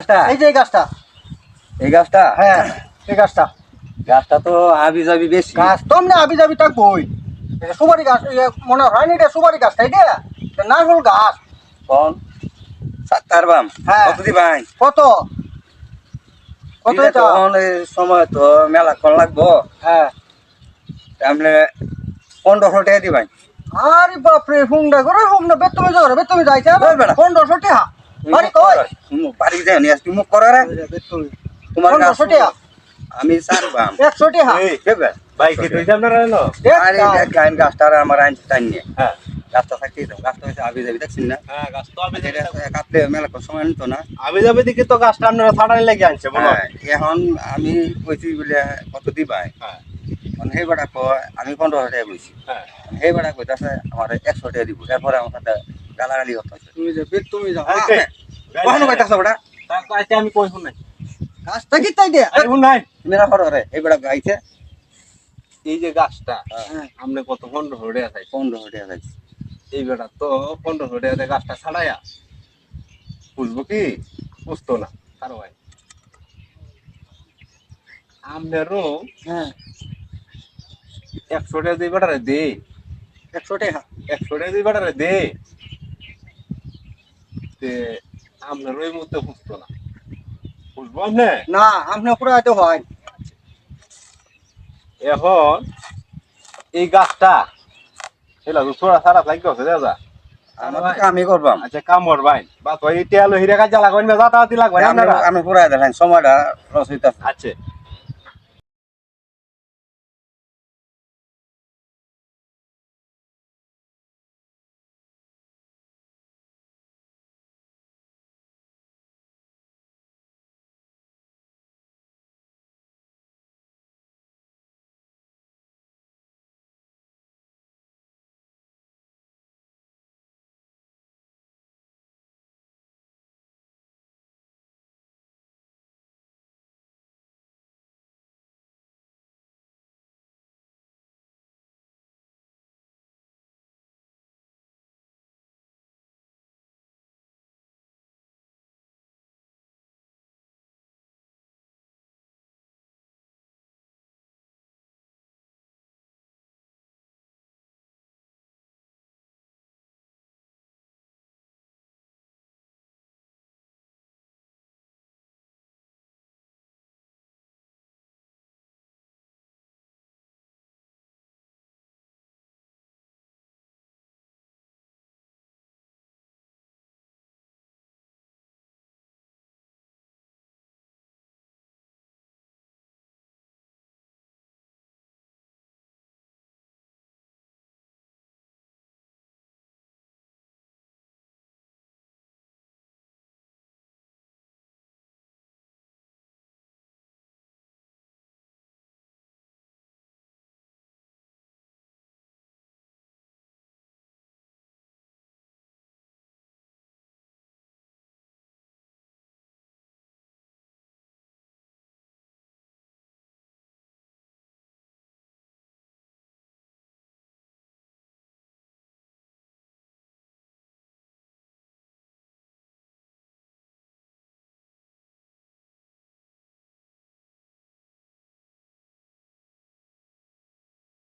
গাছটা এই যে এই গাছটা, এই গাছটা হ্যাঁ এই গাছটা। গাছটা তো আবি যাবি বেশি। গাছ তো এমনি আবি যাবি থাকবই। এটা সুপারি গাছ, মনে হয় না এটা সুপারি গাছটা, এটা নারকেল গাছ। কোন সাত্তার বাম হ্যাঁ। কত দিবাই? কত কত দিলে এটা? তখন এই সময় তো মেলাক্ষণ লাগবো। হ্যাঁ। আপনি 1500 টাকা দিবাই। আরে বাপরে, হুমডা করে হুমডা বেতমে যাও, বেতমে যাইছে ওই বেটা। 1500 টাকা। বাড়ি কই? বাড়ি যাই নি আজ তুমি করো রে। বেতমে তোমার গাছ 1500 টাকা। আমি সারবাম 100 টাকা। এই কেবে ভাই কি তুই আপনারা এলো? আরে দেখ লাইন গাছটা আর আমার আইন টাইন নিয়ে হ্যাঁ গাছটা থাকতেই তো গাছটা হচ্ছে আবি যাবি দেখছেন না? হ্যাঁ গাছ তো আমি এটা কাটলে মেলাক্ষণ সময় নিত না। আমি যাবে দিকে তো গাছটা আপনারা ছাড়াই লেগে আনছে বলো। হ্যাঁ, এখন আমি কইছি বলে কত দিবাই। হ্যাঁ মানে সেই বেটা কয় আমি 1500 টাকা কইছি। হ্যাঁ সেই বেটা কইতাছে আমার 100 টাকা দিব। এরপরে আমার সাথে গালাগালি হচ্ছে। তুমি যে বেতমে যাও। কখনো কইতাছ বেটা তারপর আইতে আমি কই শুন নাই। গাছটা কি তাই দে? আরে শুন নাই। তুমি না করো রে এই বেটা গাইছে এই যে গাছটা হ্যাঁ। আমনে কত 1500 টাকা চাই। 1500 টাকা গাইছে। এই বেটা তো 1500 টাকা দিয়ে গাছটা ছাড়াইয়া বুঝবো কি বুঝতো না কারো ভাই আমনেরও হ্যাঁ 100 টাকা দিয়ে বেটারে দে 100 টাকা। 100 টাকা দিয়ে বেটারে দে তে আমনেরও এই মুহূর্তে বুঝতো না বুঝবো আমনে না আপনি পুরো এত হয়। এখন এই গাছটা এলা তো ছোড়া সারা লাগবে দাদা আমার তো কামই করবাম। আচ্ছা কামড় ভাই বা তো এই তেল হিরে কাজ লাগবে না যাতায়াতি লাগবে না আমি আপনারা আমি পুরাই দেখেন সময়টা লস হইতাছে। আচ্ছা